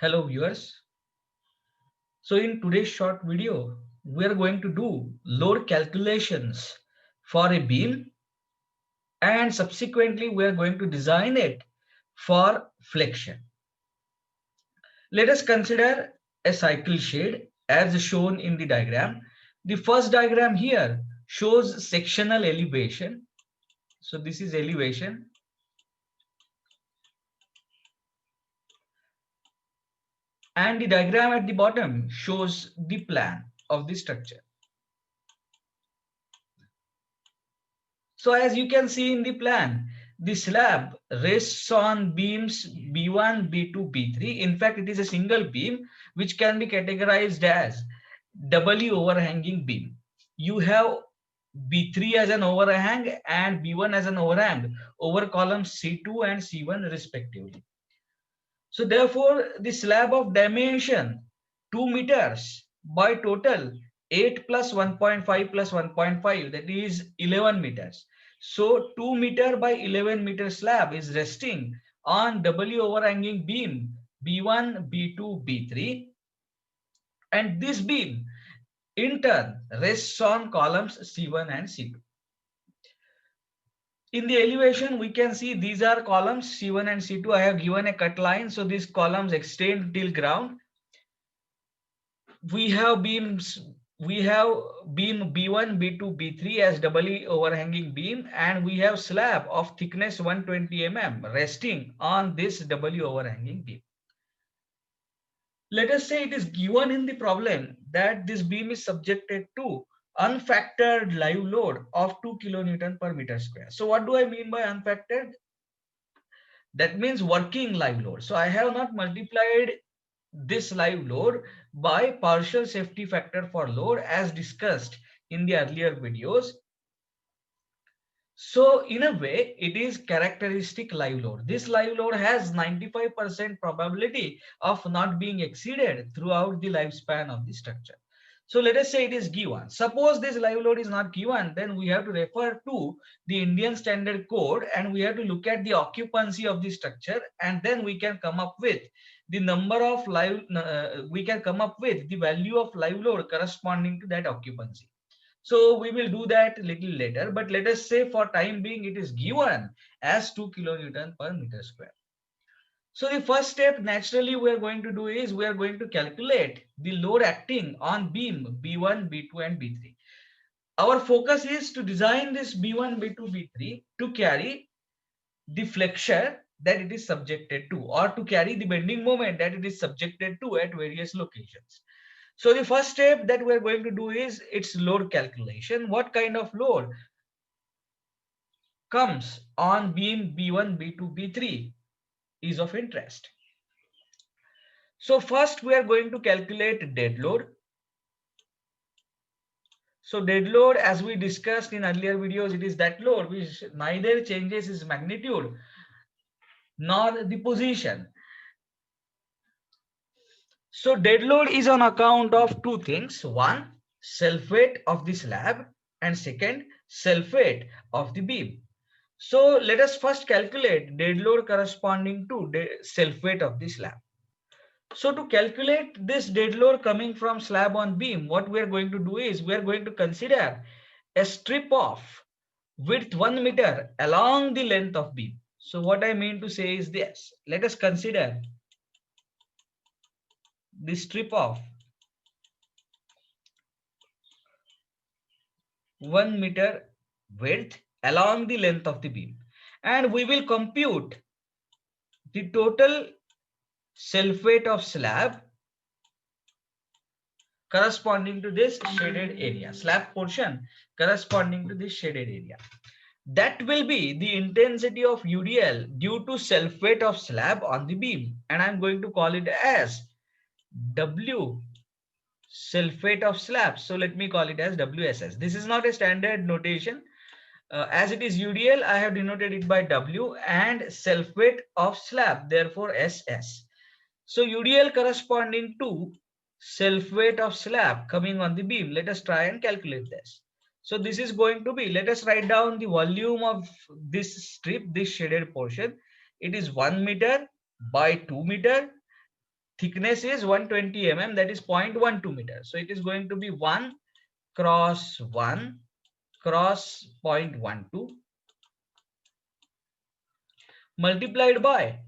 Hello viewers. So in today's short video, we are going to do load calculations for a beam and subsequently we are going to design it for flexion. Let us consider a cycle shade as shown in the diagram. The first diagram here shows sectional elevation. So this is elevation and the diagram at the bottom shows the plan of the structure. So as you can see in the plan, the slab rests on beams B1, B2, B3. In fact, it is a single beam which can be categorized as doubly overhanging beam. You have B3 as an overhang and B1 as an overhang over columns C2 and C1 respectively. So therefore, the slab of dimension 2 meters by total 8 plus 1.5 plus 1.5, that is 11 meters. So 2 meter by 11 meter slab is resting on doubly overhanging beam B1, B2, B3, and this beam in turn rests on columns C1 and C2. In the elevation, we can see these are columns C1 and C2. I have given a cut line, so these columns extend till ground. We have beams, we have beam B1, B2, B3 as doubly overhanging beam, and we have slab of thickness 120 mm resting on this doubly overhanging beam. Let us say it is given in the problem that this beam is subjected to unfactored live load of 2 kilonewton per meter square. So what do I mean by unfactored? That means working live load. So I have not multiplied this live load by partial safety factor for load as discussed in the earlier videos. So in a way, it is characteristic live load. This live load has 95% probability of not being exceeded throughout the lifespan of the structure. So let us say it is given. Suppose this live load is not given, then we have to refer to the Indian Standard Code and we have to look at the occupancy of the structure, and then we can come up with the number of we can come up with the value of live load corresponding to that occupancy. So we will do that little later, but let us say for time being it is given as 2 kilonewton per meter square. So the first step naturally we are going to do is we are going to calculate the load acting on beam B1, B2 and B3. Our focus is to design this B1, B2, B3 to carry the flexure that it is subjected to, or to carry the bending moment that it is subjected to at various locations. So the first step that we're going to do is its load calculation. What kind of load comes on beam B1, B2, B3 is of interest. So first we are going to calculate dead load. So dead load, as we discussed in earlier videos, it is that load which neither changes its magnitude nor the position. So dead load is on account of two things. One, self weight of the slab, and second, self weight of the beam. So let us first calculate dead load corresponding to the self weight of the slab. So to calculate this dead load coming from slab on beam, what we are going to do is we are going to consider a strip of width 1 meter along the length of beam. So what I mean to say is this. Let us consider the strip of 1 meter width along the length of the beam, and we will compute the total self weight of slab corresponding to this shaded area, slab portion corresponding to this shaded area. That will be the intensity of UDL due to self weight of slab on the beam, and I'm going to call it as W self weight of slab. So let me call it as WSS. This is not a standard notation. As it is UDL, I have denoted it by W, and self weight of slab, therefore SS. So UDL corresponding to self weight of slab coming on the beam. Let us try and calculate this. So this is going to be, let us write down the volume of this strip, this shaded portion. It is 1 meter by 2 meter thickness is 120 mm, that is 0.12 meters. So it is going to be 1 cross 1 cross 0.12 multiplied by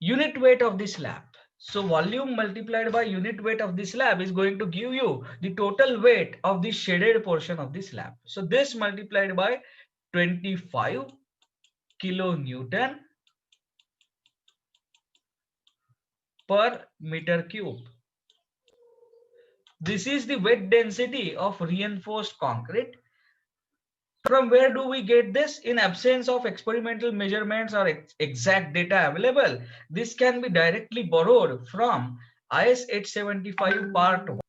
unit weight of the slab. So volume multiplied by unit weight of the slab is going to give you the total weight of the shaded portion of the slab. So this multiplied by 25 kilonewton per meter cube. This is the weight density of reinforced concrete. From where do we get this? In absence of experimental measurements or exact data available, this can be directly borrowed from IS 875 part 1.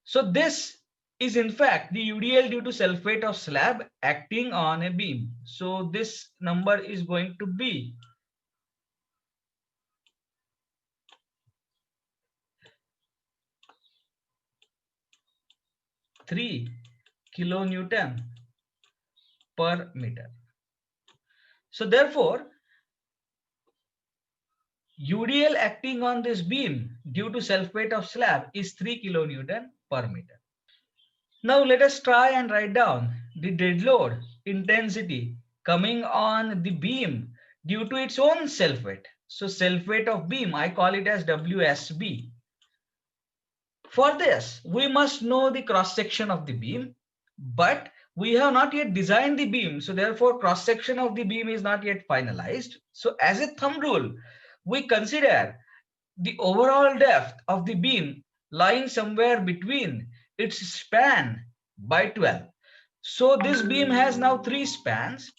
So this is in fact the UDL due to self-weight of slab acting on a beam. So this number is going to be 3 kilonewton per meter. So therefore, UDL acting on this beam due to self-weight of slab is 3 kilonewton per meter. Now let us try and write down the dead load intensity coming on the beam due to its own self-weight. So self-weight of beam, I call it as WSB. For this, we must know the cross-section of the beam, but we have not yet designed the beam. So therefore, cross-section of the beam is not yet finalized. So as a thumb rule, we consider the overall depth of the beam lying somewhere between its span by 12. So this beam has now 3 spans.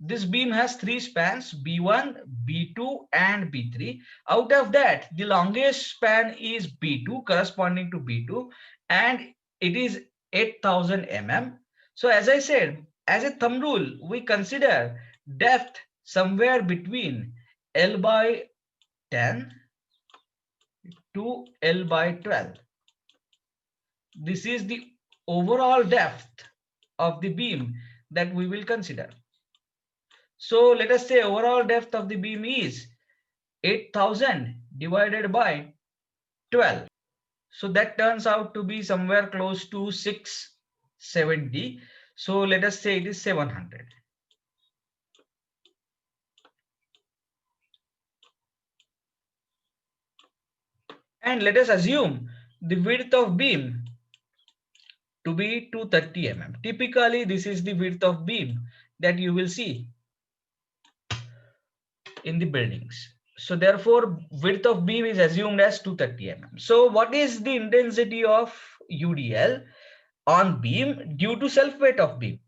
This beam has 3 spans, B1, B2 and B3. Out of that, the longest span is B2 corresponding to B2 and it is 8000 mm. So as I said, as a thumb rule, we consider depth somewhere between L by 10 to L by 12. This is the overall depth of the beam that we will consider. So let us say overall depth of the beam is 8000 divided by 12. So that turns out to be somewhere close to 670. So let us say it is 700. And let us assume the width of beam to be 230 mm. Typically, this is the width of beam that you will see in the buildings. So therefore, width of beam is assumed as 230 mm. So what is the intensity of UDL on beam due to self-weight of beam?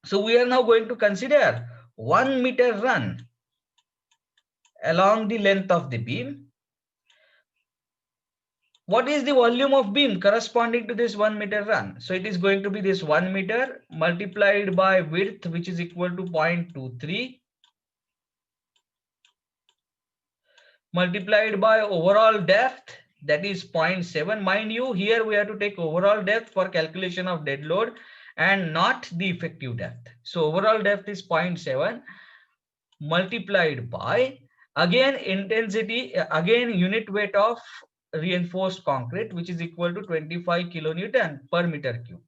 So we are now going to consider 1 meter run along the length of the beam. What is the volume of beam corresponding to this 1 meter run? So it is going to be this 1 meter multiplied by width, which is equal to 0.23, multiplied by overall depth, that is 0.7. Mind you, here we have to take overall depth for calculation of dead load and not the effective depth. So overall depth is 0.7 multiplied by, again intensity, again unit weight of reinforced concrete, which is equal to 25 kilonewton per meter cube.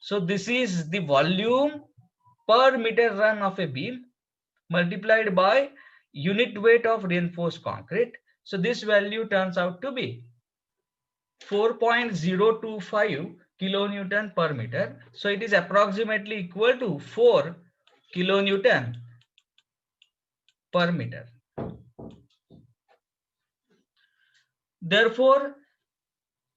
So this is the volume per meter run of a beam multiplied by unit weight of reinforced concrete. So this value turns out to be 4.025 kilonewton per meter. So it is approximately equal to 4 kilonewton per meter. Therefore,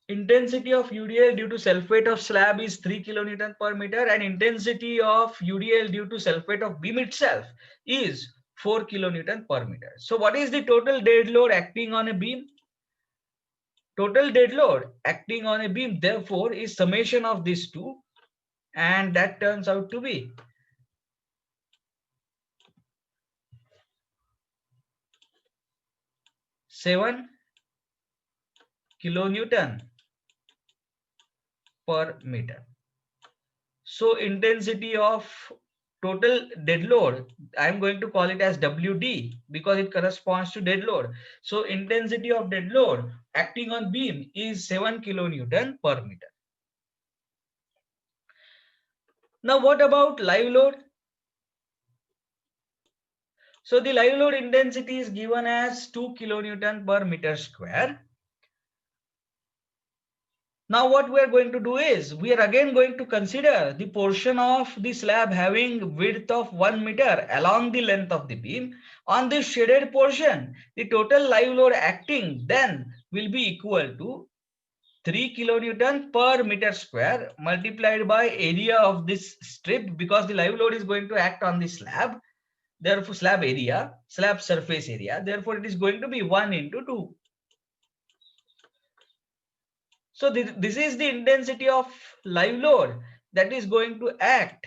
intensity of UDL due to self-weight of slab is 3 kilonewton per meter and intensity of UDL due to self-weight of beam itself is 4 kilonewton per meter. So what is the total dead load acting on a beam? Total dead load acting on a beam therefore is summation of these two, and that turns out to be 7 kilonewton per meter. So intensity of total dead load, I'm going to call it as WD because it corresponds to dead load. So intensity of dead load acting on beam is 7 kilonewton per meter. Now what about live load? So the live load intensity is given as 2 kilonewton per meter square. Now what we are going to do is, we are again going to consider the portion of the slab having width of 1 meter along the length of the beam. On this shaded portion, the total live load acting then will be equal to 3 kilonewton per meter square multiplied by area of this strip, because the live load is going to act on the slab. Therefore, slab area, slab surface area. Therefore, it is going to be 1 into 2. So this is the intensity of live load that is going to act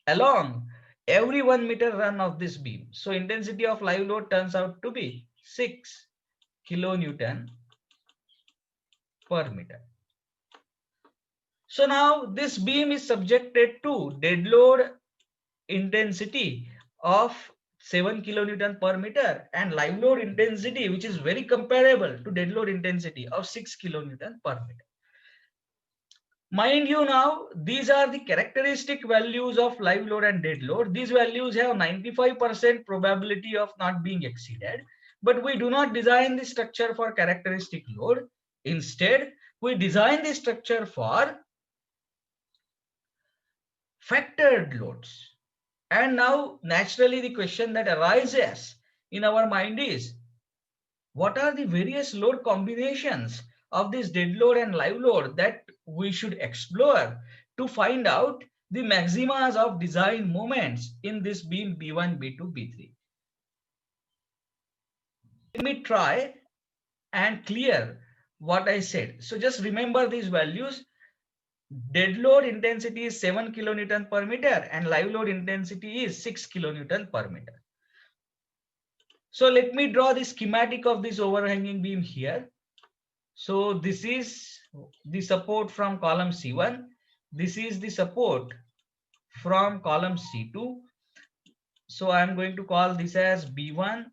along every 1 meter run of this beam. So intensity of live load turns out to be 6 kilonewton per meter. So now this beam is subjected to dead load intensity of 7 kilonewton per meter and live load intensity, which is very comparable to dead load intensity of 6 kilonewton per meter. Mind you, now these are the characteristic values of live load and dead load. These values have 95% probability of not being exceeded, but we do not design the structure for characteristic load. Instead, we design the structure for factored loads. And now naturally the question that arises in our mind is, what are the various load combinations of this dead load and live load that we should explore to find out the maximas of design moments in this beam B1, B2, B3. Let me try and clear what I said. So just remember these values. Dead load intensity is 7 kilonewton per meter and live load intensity is 6 kilonewton per meter. So let me draw the schematic of this overhanging beam here. So this is the support from column C1. This is the support from column C2. So I'm going to call this as B1,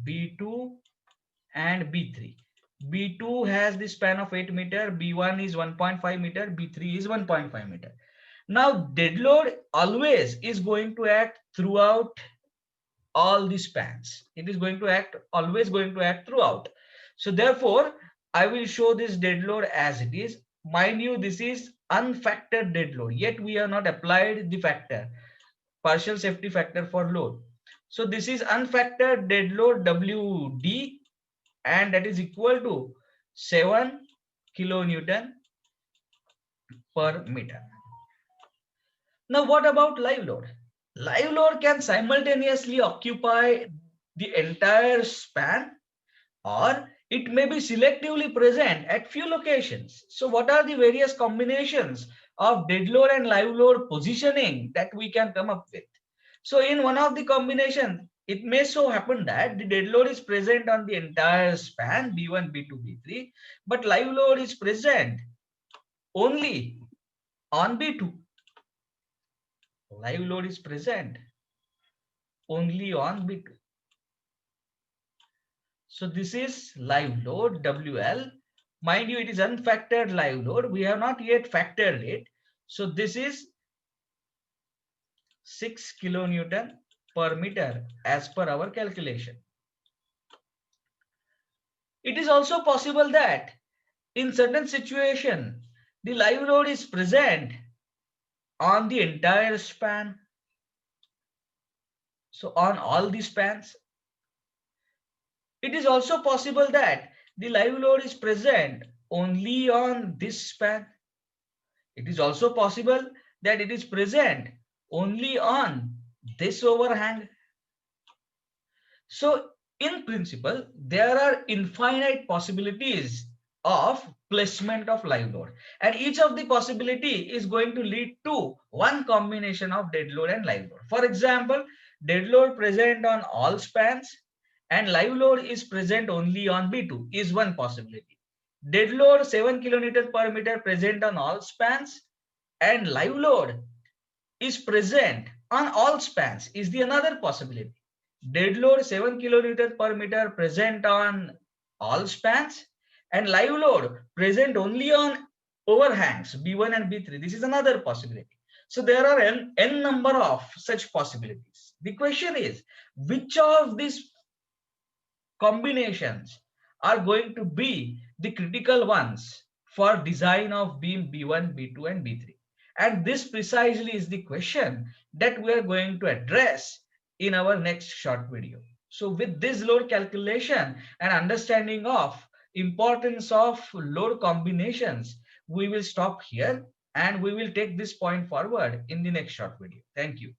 B2 and B3. B2 has the span of 8 meter, B1 is 1.5 meter, B3 is 1.5 meter. Now dead load always is going to act throughout all the spans. It is going to act, always going to act throughout. So therefore, I will show this dead load as it is. Mind you, this is unfactored dead load, yet we have not applied the factor, partial safety factor for load. So this is unfactored dead load WD, and that is equal to 7 kilonewton per meter. Now what about live load? Live load can simultaneously occupy the entire span, or it may be selectively present at few locations. So what are the various combinations of dead load and live load positioning that we can come up with? So in one of the combination, it may so happen that the dead load is present on the entire span B1, B2, B3, but live load is present only on B2. Live load is present only on B2. So this is live load WL. Mind you, it is unfactored live load. We have not yet factored it. So this is 6 kilonewton per meter as per our calculation. It is also possible that in certain situation, the live load is present on the entire span. So on all the spans. It is also possible that the live load is present only on this span. It is also possible that it is present only on this overhang. So in principle, there are infinite possibilities of placement of live load, and each of the possibility is going to lead to one combination of dead load and live load. For example, dead load present on all spans and live load is present only on B2 is one possibility. Dead load 7 kilonewton per meter present on all spans, and live load is present on all spans is the another possibility. Dead load 7 kilonewton per meter present on all spans, and live load present only on overhangs B1 and B3. This is another possibility. So there are n number of such possibilities. The question is, which of these combinations are going to be the critical ones for design of beam B1, B2 and B3? And this precisely is the question that we are going to address in our next short video. So with this load calculation and understanding of importance of load combinations, we will stop here and we will take this point forward in the next short video. Thank you.